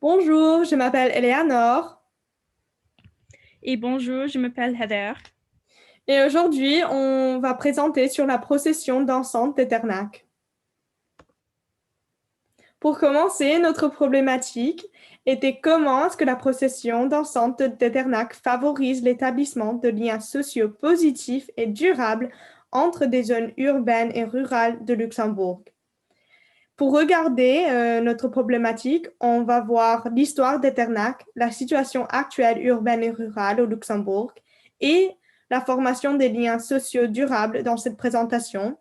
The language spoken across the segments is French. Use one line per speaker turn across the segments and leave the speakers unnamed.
Bonjour, je m'appelle Eleanor
Et bonjour, je m'appelle Heather.
et aujourd'hui on va présenter sur la procession dansante d'Eternac. Pour commencer, notre problématique était comment est-ce que la procession dansante d'Eternac favorise l'établissement de liens sociaux positifs et durables entre des zones urbaines et rurales de Luxembourg. Pour regarder notre problématique, on va voir l'histoire d'Eternac, la situation actuelle urbaine et rurale au Luxembourg et la formation des liens sociaux durables dans cette présentation.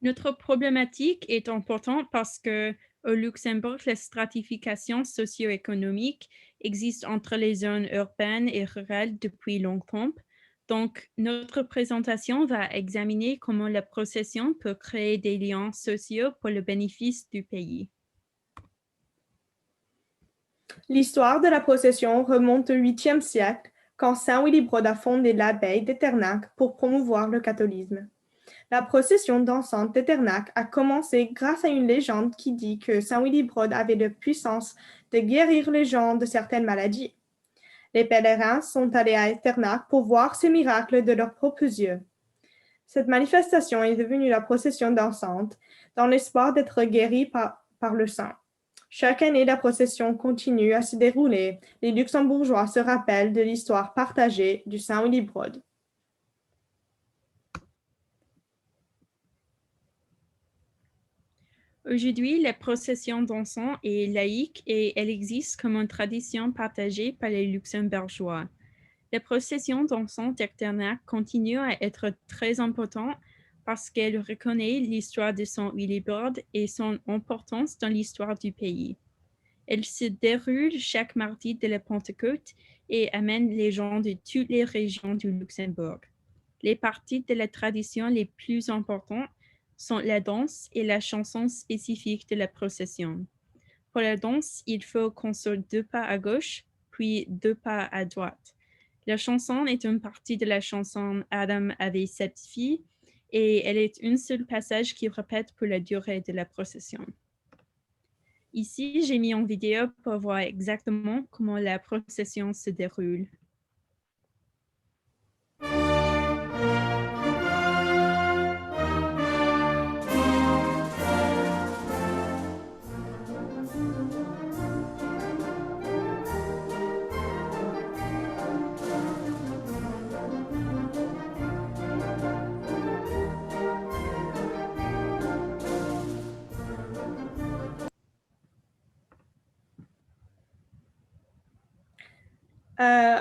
Notre problématique est importante parce que au Luxembourg, la stratification socio-économique existe entre les zones urbaines et rurales depuis longtemps. Donc, notre présentation va examiner comment la procession peut créer des liens sociaux pour le bénéfice du pays.
L'histoire de la procession remonte au 8e siècle, quand Saint Willibrod a fondé l'abbaye d'Eternac pour promouvoir le catholicisme. La procession dansante d'Eternac a commencé grâce à une légende qui dit que Saint Willibrod avait la puissance de guérir les gens de certaines maladies. Les pèlerins sont allés à Eternac pour voir ces miracles de leurs propres yeux. Cette manifestation est devenue la procession dansante, dans l'espoir d'être guéris par le saint. Chaque année, la procession continue à se dérouler. Les Luxembourgeois se rappellent de l'histoire partagée du Saint Willibrod.
Aujourd'hui, la procession dansante est laïque et elle existe comme une tradition partagée par les Luxembourgeois. La procession dansante d'Echternach continue à être très importante parce qu'elle reconnaît l'histoire de Saint Willibrord et son importance dans l'histoire du pays. Elle se déroule chaque mardi de la Pentecôte et amène les gens de toutes les régions du Luxembourg. Les parties de la tradition les plus importantes sont la danse et la chanson spécifique de la procession. Pour la danse, il faut qu'on saute 2 pas à gauche, puis 2 pas à droite. La chanson est une partie de la chanson Adam avait 7 filles et elle est un seul passage qui répète pour la durée de la procession. Ici, j'ai mis en vidéo pour voir exactement comment la procession se déroule.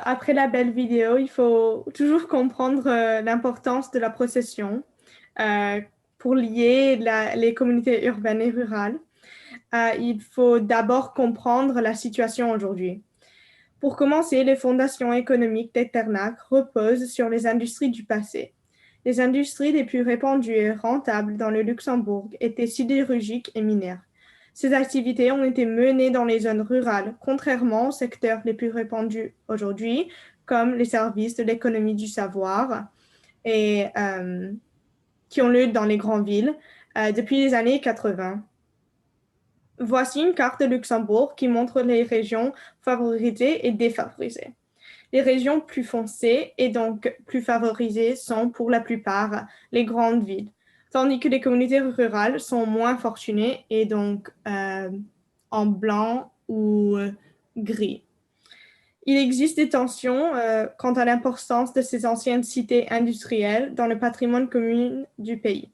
Après la belle vidéo, il faut toujours comprendre l'importance de la procession euh, pour lier les communautés urbaines et rurales. Il faut d'abord comprendre la situation aujourd'hui. Pour commencer, les fondations économiques d'Eternac reposent sur les industries du passé. Les industries les plus répandues et rentables dans le Luxembourg étaient sidérurgiques et minières. Ces activités ont été menées dans les zones rurales, contrairement aux secteurs les plus répandus aujourd'hui, comme les services de l'économie du savoir, et qui ont lieu dans les grandes villes depuis les années 80. Voici une carte de Luxembourg qui montre les régions favorisées et défavorisées. Les régions plus foncées et donc plus favorisées sont pour la plupart les grandes villes, tandis que les communautés rurales sont moins fortunées et donc en blanc ou gris. Il existe des tensions quant à l'importance de ces anciennes cités industrielles dans le patrimoine commun du pays.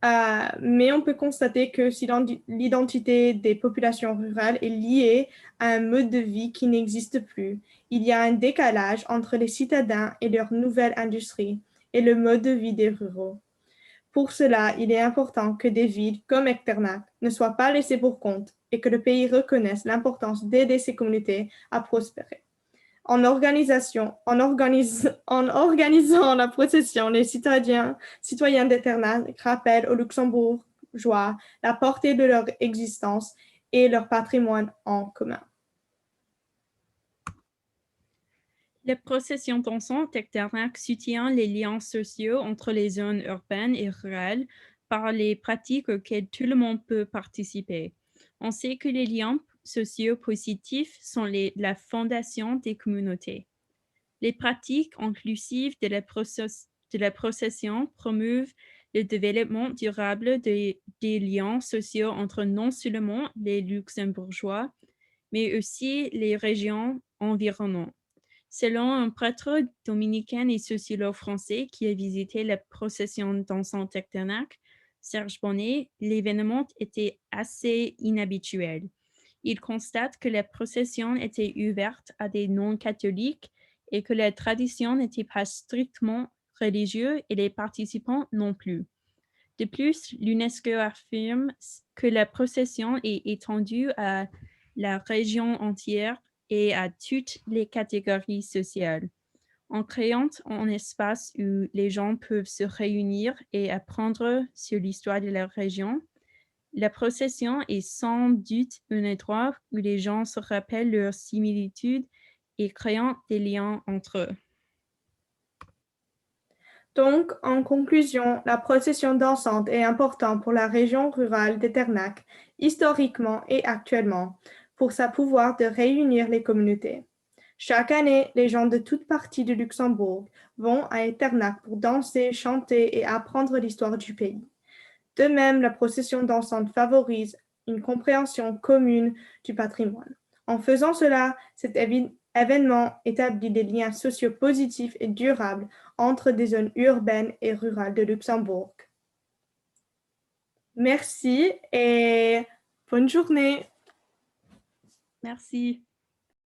Mais on peut constater que si l'identité des populations rurales est liée à un mode de vie qui n'existe plus, il y a un décalage entre les citadins et leur nouvelle industrie et le mode de vie des ruraux. Pour cela, il est important que des villes comme Echternach ne soient pas laissées pour compte et que le pays reconnaisse l'importance d'aider ces communautés à prospérer. En organisant la procession, les citoyens d'Eternat rappellent aux Luxembourgeois la portée de leur existence et leur patrimoine en commun.
La procession dansante d'Echternach soutient les liens sociaux entre les zones urbaines et rurales par les pratiques auxquelles tout le monde peut participer. On sait que les liens sociaux positifs sont la fondation des communautés. Les pratiques inclusives de la procession promeuvent le développement durable des liens sociaux entre non seulement les luxembourgeois, mais aussi les régions environnantes. Selon un prêtre dominicain et sociologue français qui a visité la procession d'encens Tecternac, Serge Bonnet, l'événement était assez inhabituel. Il constate que la procession était ouverte à des non-catholiques et que la tradition n'était pas strictement religieuse et les participants non plus. De plus, l'UNESCO affirme que la procession est étendue à la région entière et à toutes les catégories sociales, en créant un espace où les gens peuvent se réunir et apprendre sur l'histoire de leur région. La procession est sans doute un endroit où les gens se rappellent leurs similitudes et créent des liens entre eux.
Donc, en conclusion, la procession dansante est importante pour la région rurale d'Eternac, historiquement et actuellement, pour sa pouvoir de réunir les communautés. Chaque année, les gens de toutes parties du Luxembourg vont à Eternac pour danser, chanter et apprendre l'histoire du pays. De même, la procession dansante favorise une compréhension commune du patrimoine. En faisant cela, cet événement établit des liens sociaux positifs et durables entre des zones urbaines et rurales de Luxembourg. Merci et bonne journée.
Merci.